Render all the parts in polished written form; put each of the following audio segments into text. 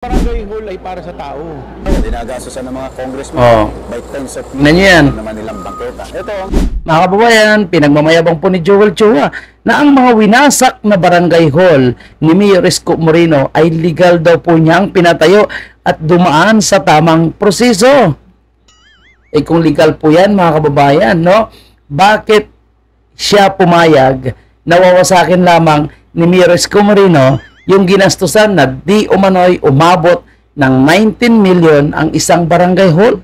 Barangay hall ay para sa tao. Dinagastosan ng mga congressmen by tens of Yan. naman nilang bangketa. Ito, Mga kababayan, pinagmamayabang po ni Joel Chua na ang mga winasak na barangay hall ni Mayor Isko Moreno ay legal daw po niyang pinatayo at dumaan sa tamang proseso. Eh kung legal po yan mga kababayan, no? Bakit siya pumayag na wawasakin lamang ni Mayor Isko Moreno yung ginastusan na di umano'y umabot ng 19 million ang isang barangay hall?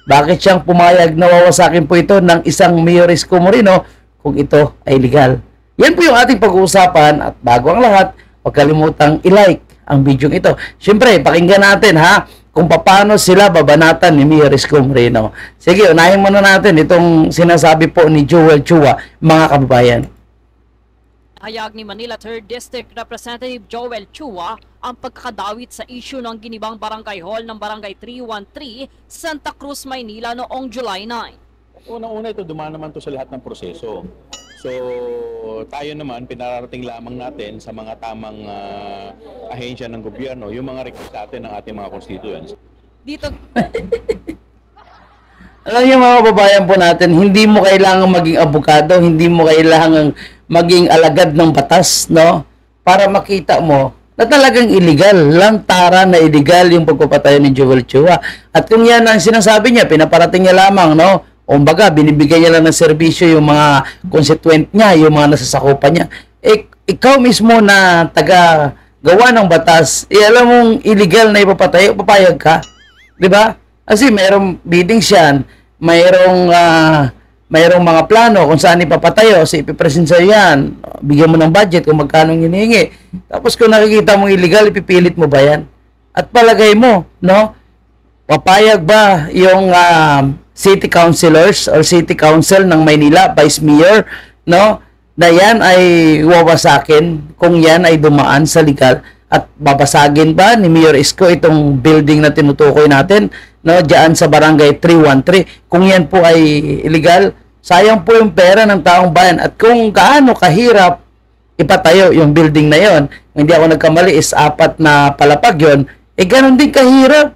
Bakit siyang pumayag na wawasakin po ito ng isang Mayor Isko Moreno kung ito ay legal? Yan po yung ating pag-uusapan at bago ang lahat, huwag kalimutang i-like ang video ito. Siyempre, pakinggan natin ha kung paano sila babanatan ni Mayor Isko Moreno. Sige, unahin muna natin itong sinasabi po ni Joel Chua, mga kababayan. Hayag ni Manila 3rd District Representative Joel Chua ang pagkakadawit sa issue ng ginibang barangay hall ng Barangay 313, Santa Cruz, Maynila noong July 9. Unang-una ito, dumaan naman to sa lahat ng proseso. So, tayo naman, pinararating lamang natin sa mga tamang ahensya ng gobyerno, yung mga request natin ng ating mga constituents. Dito Alam niyo mga kababayan po natin, hindi mo kailangan maging abogado, hindi mo kailangan maging alagad ng batas, no? Para makita mo na talagang illegal, lantara na illegal yung pagpapatayo ni Joel Chua. At kung yan ang sinasabi niya, pinaparating niya lamang, no? O baga, binibigyan niya lang ng serbisyo yung mga constituent niya, yung mga nasasakupan niya. Eh, ikaw mismo na taga gawa ng batas, alam mong illegal na ipapatayo, papayag ka. 'Di ba? Kasi mayroong biddings yan, mayroong mga plano kung saan ipapatayo, kasi ipipresent sa'yo yan, bigyan mo ng budget kung magkano hinihingi. Tapos kung nakikita mong illegal, ipipilit mo ba yan? At palagay mo, no? Papayag ba yung city councilors or city council ng Maynila, vice mayor, no? Na yan ay wawasakin kung yan ay dumaan sa legal. At babasagin ba ni Mayor Isko itong building na tinutukoy natin, no, diyan sa Barangay 313? Kung yan po ay illegal, sayang po yung pera ng taong bayan. At kung gaano kahirap ipatayo yung building na yon, hindi ako nagkamali, is 4 na palapag yon, eh ganon din kahirap.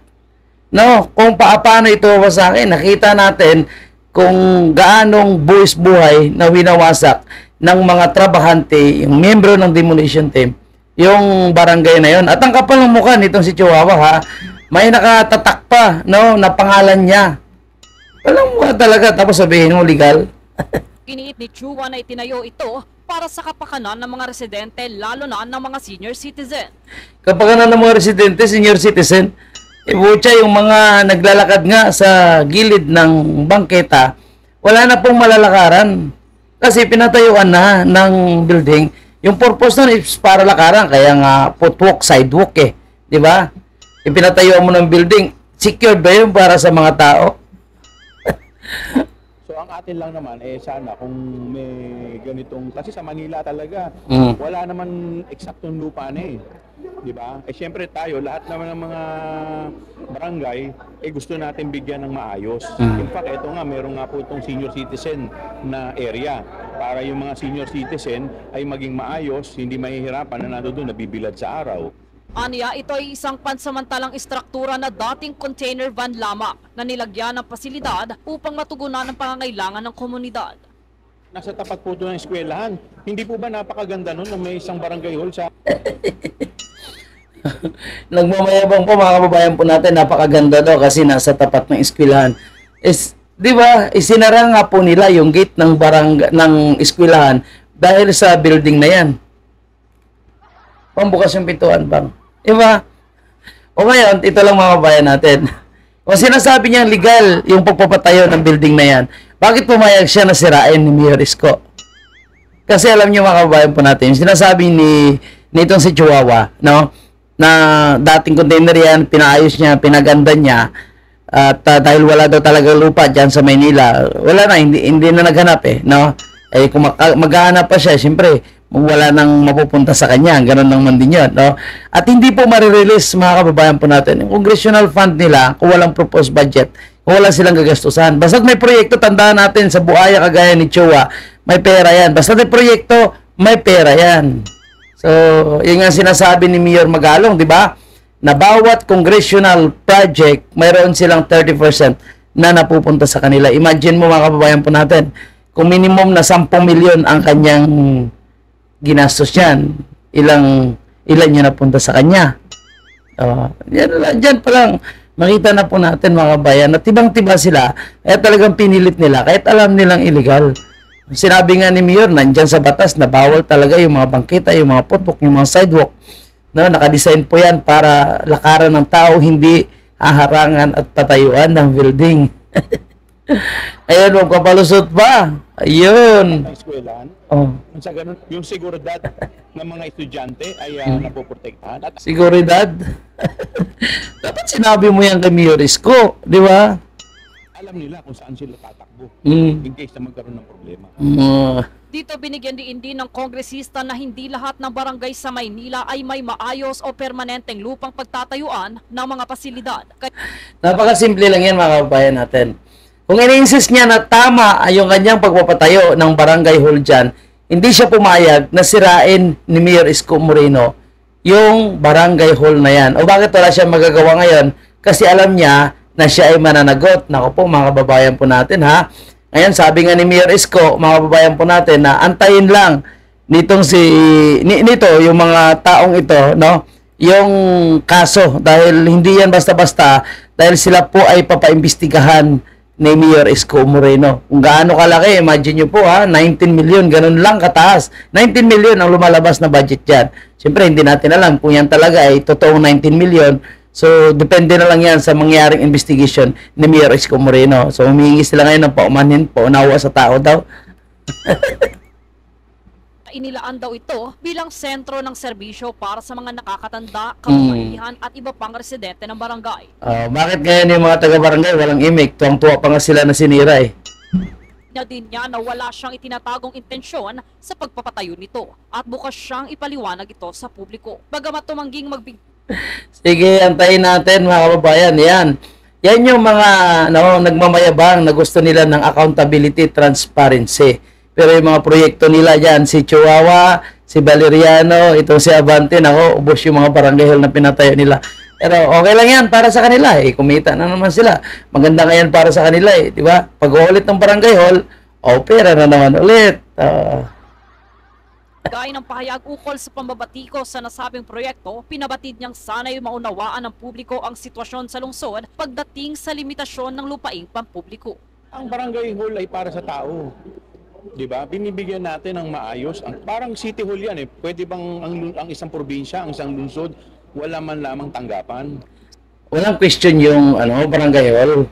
No, kung paano ito wawasakin, nakita natin kung gaanong buwis buhay na winawasak ng mga trabahante, yung miyembro ng demolition team, yung barangay na yon. At ang kapal ng mukha nitong si Chihuahua, ha, may nakatatak pa, no, na pangalan niya. Walang mukha talaga, tapos sabihin mo legal. Giniit ni Chua na itinayo ito para sa kapakanan ng mga residente, lalo na ng mga senior citizen. Kapakanan ng mga residente, senior citizen, butya yung mga naglalakad nga sa gilid ng bangketa, wala na pong malalakaran. Kasi pinatayuan na ng building. Yung purpose nun is para lakaran, kaya nga footwalk, sidewalk eh. Di ba? Ipinatayuan mo ng building, secured ba yun para sa mga tao? So, ang atin lang naman, sana kung may ganitong, kasi sa Manila talaga, wala naman eksaktong lupa na eh. Di ba? Eh, syempre tayo, lahat naman ng mga barangay, gusto natin bigyan ng maayos. In fact, ito nga, meron nga po itong senior citizen na area para yung mga senior citizen ay maging maayos, hindi mahihirapan na nandoon nabibilad sa araw. Aniya, ito ay isang pansamantalang istruktura na dating container van lamang na nilagyan ng pasilidad upang matugunan ang pangangailangan ng komunidad. Nasa tapat po ito ng eskwelahan. Hindi po ba napakaganda nun na may isang barangay hall sa... Nagmamayabang po mga kababayan po natin, napakaganda daw kasi nasa tapat ng eskwelahan. Di ba, isinara nga po nila yung gate ng ng eskwelahan dahil sa building na yan. Pambukas yung pintuan, bang. Di ba? O ngayon, ito lang mga kababayan natin. Kung sinasabi niyang legal yung pagpapatayo ng building na yan, bakit pumayag siya na sirain ni Mayor Isko? Kasi alam niyo mga kababayan po natin, yung sinasabi nitong si Chihuahua, no, na dating container yan, pinaayos niya, pinaganda niya, at dahil wala daw talaga lupa dyan sa Maynila, wala na, hindi na naghanap eh, no? Eh kung maghahanap pa siya, siyempre, wala nang mapupunta sa kanya, ganoon naman din yun, no? At hindi po marirelease mga kababayan po natin, yung congressional fund nila, kung walang proposed budget, kung wala silang gagastusan. Basta may proyekto, tandaan natin, sa Buaya kagaya ni Chua, may pera yan. Basta may proyekto, may pera yan. So, yun nga sinasabi ni Mayor Magalong, di ba? na bawat congressional project, mayroon silang 30% na napupunta sa kanila. Imagine mo mga kababayan po natin, kung minimum na 10 milyon ang kanyang ginastos yan, ilan yun napunta sa kanya. Diyan pa lang, makita na po natin mga kabayan, na tibang-tiba sila, kaya talagang pinilit nila, kahit alam nilang illegal. Sinabi nga ni Mayor, nandyan sa batas na bawal talaga yung mga bangkita, yung mga footwalk, yung mga sidewalk. No, nakadesign po yan para lakaran ng tao, hindi haharangan at patayuan ng building. Ayun, magpapalusot pa. Ayun. Sa eskwelahan, Oh. sa ganun, yung seguridad ng mga estudyante ay napoprotektahan. At Seguridad. Dapat sinabi mo yan kay Mayor Isko, di ba? alam nila kung saan sila tatakbo Mm. in case na magkaroon ng problema. Dito binigyan din ng kongresista na hindi lahat ng barangay sa Maynila ay may maayos o permanenteng lupang pagtatayuan ng mga pasilidad. Napakasimple lang yan mga kababayan natin. Kung ini-insist niya na tama ay yung kanyang pagpapatayo ng barangay hall dyan, hindi siya pumayag na sirain ni Mayor Isko Moreno yung barangay hall na yan. O bakit wala siya magagawa ngayon? Kasi alam niya na siya ay mananagot. Naku po mga kababayan po natin ha. Ngayon sabi nga ni Mayor Isko, mga kababayan po natin na antayin lang nitong nito yung mga taong ito, no? Yung kaso dahil hindi yan basta-basta dahil sila po ay papaimbestigahan ni Mayor Isko Moreno. Kung gaano kalaki, imagine nyo po ha, 19 million, ganun lang kataas. 19 million ang lumalabas na budget dyan. Siyempre, hindi natin alam kung yan talaga ay totoong 19 million. So, depende na lang yan sa mangyaring investigation ni Mayor Isko Moreno. So, humihingi sila ngayon ng paumanhin, paunawa sa tao daw. Inilaan daw ito bilang sentro ng serbisyo para sa mga nakakatanda, kababaihan at iba pang residente ng barangay. Bakit ngayon yung mga taga-barangay walang imik? Tuwang-tuwa pa nga sila na sinira eh. Na din niya na wala siyang itinatagong intensyon sa pagpapatayo nito at bukas siyang ipaliwanag ito sa publiko. Bagamat tumangging Sige, antayin natin mga kababayan. Yan yung mga nagmamayabang na gusto nila ng accountability, transparency. Pero yung mga proyekto nila dyan, si Chihuahua, si Valeriano, itong si Abante, ubos yung mga barangay hall na pinatayo nila. Pero okay lang yan para sa kanila eh. Kumita na naman sila. Maganda nga yan para sa kanila eh. Di ba? Pag ulit ng barangay hall, pera na naman ulit. gaya ng pahayag ukol sa pambabatiko sa nasabing proyekto, pinabatid niyang sana'y maunawaan ng publiko ang sitwasyon sa lungsod pagdating sa limitasyon ng lupaing pampubliko. Ang barangay hall ay para sa tao. 'Di ba? Binibigyan natin ng maayos. Parang city hall 'yan eh. Pwede bang ang isang probinsya, ang isang lungsod wala man lamang tanggapan? Walang question yung barangay hall.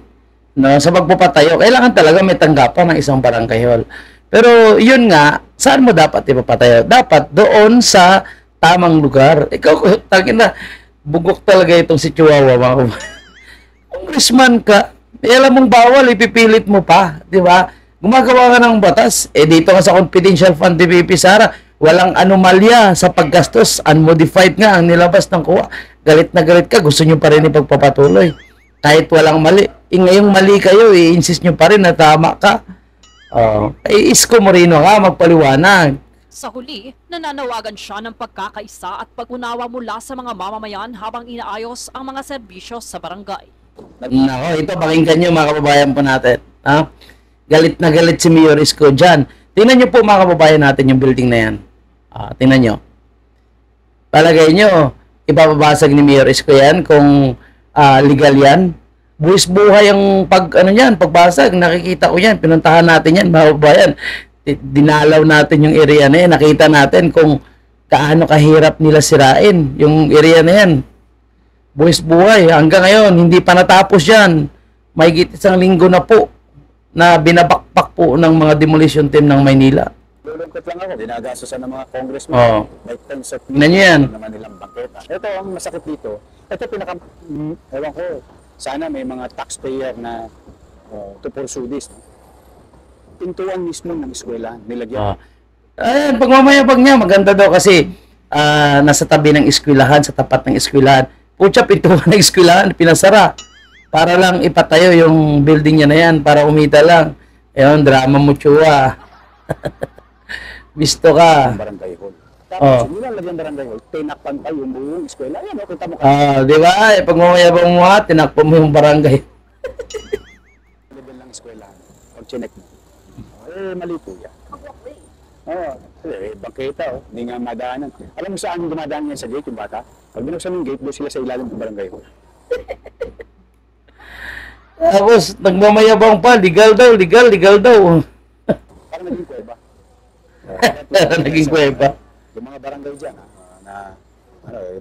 No, sa pagpapatayo, kailangan talaga may tanggapan ng isang barangay hall. Pero yun nga, saan mo dapat ipapatayo? Dapat doon sa tamang lugar. Ikaw, tangin na, bugok talaga itong si Chihuahua, mga congressman ka, alam mong bawal, ipipilit mo pa, di ba? Gumagawa ka ng batas, dito nga sa confidential fund ni VP Sara, walang anomalya sa paggastos, unmodified nga ang nilabas ng kuha. Galit na galit ka, gusto nyo pa rin ipagpapatuloy. Kahit walang mali. Ngayong mali kayo, i-insist nyo pa rin na tama ka. Isko Moreno ka, magpaliwanag. Sa huli, nananawagan siya ng pagkakaisa at pag-unawa mula sa mga mamamayan habang inaayos ang mga serbisyo sa barangay. Nako, ito pakinggan nyo mga kababayan po natin. Ha? Galit na galit si Mayor Isko dyan. Tingnan nyo po mga kababayan natin yung building na yan. Tingnan nyo. Palagay nyo, ipapabasag ni Mayor Isko yan kung legal yan. Buwis buhay ang pagbasag. Nakikita ko yan. Pinuntahan natin yan, mga kababayan. Dinalaw natin yung area na yan. Nakita natin kung kaano kahirap nila sirain yung area na yan. Buwis buhay. Hanggang ngayon, hindi pa natapos yan. Mahigit isang linggo na po na binabakpak po ng mga demolition team ng Maynila. Lulungkot lang ako, dinagastosan ng mga congressman. May tens of Tingnan nyo yan. naman nilang bangketa. Ito ang masakit dito. Ito ewan ko, sana may mga taxpayer na to pursue this. No? Pintuan mismo ng eskwela, nilagyan. Pagmamayabang niya, maganda daw kasi nasa tabi ng eskwelahan, sa tapat ng eskwelahan. Pucha, pintuan ng eskwelahan, pinasara. Para lang ipatayo yung building niya na yan, para umita lang. Ayun, drama mo, Chua. Bisto ka. Barangay hall. Tapos, nilalagyan barangay hall, tinakpan pa yung buong eskwela. Ayan, o, kita mo ka. Di ba? Pag mamayabang mo ha, tinakpo mo yung barangay. Level ng eskwela. Pag chinek mo. Mali po yan. Bangketa, hindi nga madaanan. Alam mo saan dumadaan yan sa gate, yung bata? Pag binuksan yung gate, doon sila sa ilalim ng barangay hall. Tapos, nagmamayabang pa, legal daw. Parang naging kuweba. Naging kuweba. Yung mga barangay dyan,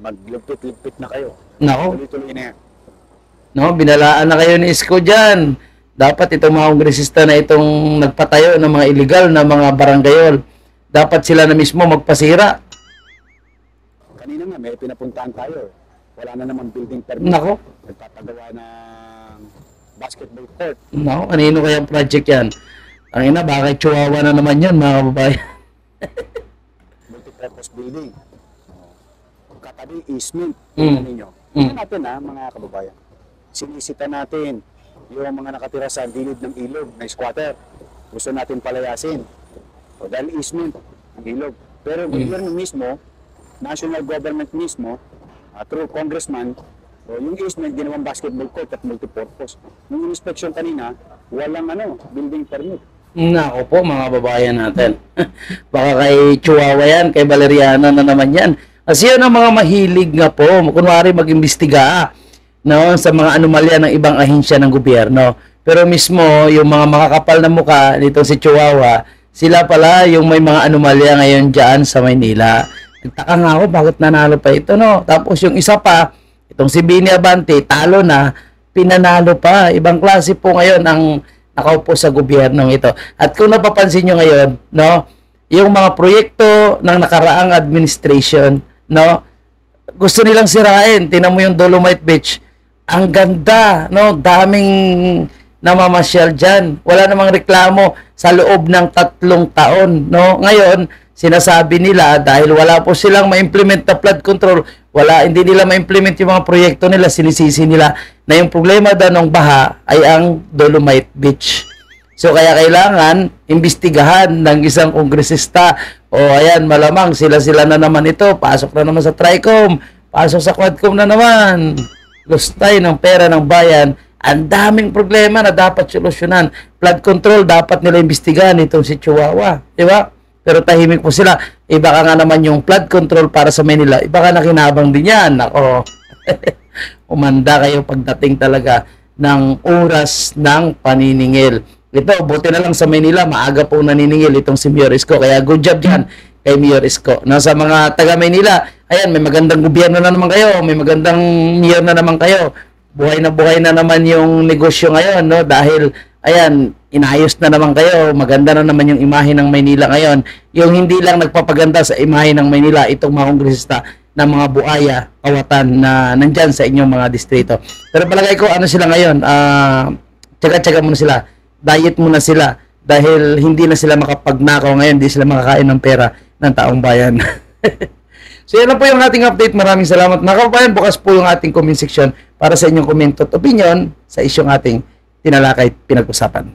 maglupit-lupit na kayo. Nako. Tuloy-tuloy na yan. No, binalaan na kayo ni Isko dyan. Dapat itong mga kongresista na itong nagpatayo ng mga illegal na mga barangayol, dapat sila na mismo magpasira. Kanina nga, may pinapuntahan tayo. Wala na naman building permit. Nako. Nagpapagawa ng basketball court. Nako, kanino kaya project yan? Ang ina, bakit chihuahua na naman yan, mga kababayan? Multipurpose building. Katabi, easement. Tingnan ninyo. Tingnan natin mga kababayan. Sinisita natin yung mga nakatira sa gilid ng ilog na squatter. Gusto natin palayasin. O dahil easement ang ilog. Pero gobyerno mismo, national government mismo, through congressman, yung easement ginawang basketball court at multipurpose. Nung inspection kanina, walang building permit. Nako po, mga babayan natin. Baka kay Chihuahua yan, kay Valeriana na naman yan. Kasi yun ang mga mahilig nga po, kunwari mag-imbestiga sa mga anomalya ng ibang ahensya ng gobyerno. Pero mismo, yung mga makakapal na muka nito si Chihuahua, sila pala yung may mga anomalya ngayon dyan sa Maynila. Nagtaka nga ako, bakit nanalo pa ito, no? Tapos yung isa pa, itong si Bini Abante, talo na, pinanalo pa. Ibang klase po ngayon ang nakaupo sa gobyernong ito. At kung napapansin nyo ngayon, no, yung mga proyekto ng nakaraang administration, no, gusto nilang sirain. Tingnan mo yung Dolomite Beach. Ang ganda, no, daming namamasyal dyan. Wala namang reklamo sa loob ng 3 taon, no. Ngayon, sinasabi nila dahil wala po silang ma-implement na flood control, hindi nila ma-implement yung mga proyekto nila, sinisisi nila na yung problema daw ng baha ay ang Dolomite Beach. So kaya kailangan imbestigahan ng isang kongresista. O ayan, malamang sila na naman ito, pasok na naman sa TRICOM, pasok sa Quadcom na naman. Lustay ng pera ng bayan. Ang daming problema na dapat solusyonan. Flood control dapat nila imbestigahan itong si Chihuahua, di ba? Pero tahimik po sila. Iba ka nga naman yung flood control para sa Manila. Iba ka nakinabang din yan. Ako, umanda kayo pagdating talaga ng oras ng paniningil. Ito, buti na lang sa Manila, maaga po naniningil itong si Mayor Isko. Kaya good job dyan kay Mayor Isko. Sa mga taga Manila, ayan, may magandang gobyerno na naman kayo. May magandang mayor na naman kayo. Buhay na naman yung negosyo ngayon, no? Dahil, ayan, inayos na naman kayo, maganda na naman yung imahe ng Maynila ngayon. Yung hindi lang nagpapaganda sa imahe ng Maynila, itong mga kongresista ng mga buaya, kawatan na nandyan sa inyong mga distrito. Pero palagay ko, sila ngayon, tsaga-tsaga muna sila, diet muna sila, dahil hindi na sila makapagnakaw ngayon, hindi sila makakain ng pera ng taong bayan. So yan lang po yung ating update. Maraming salamat mga kababayan. Bukas po yung ating comment section para sa inyong komento at opinion sa isyong ating tinalakay pinag-usapan.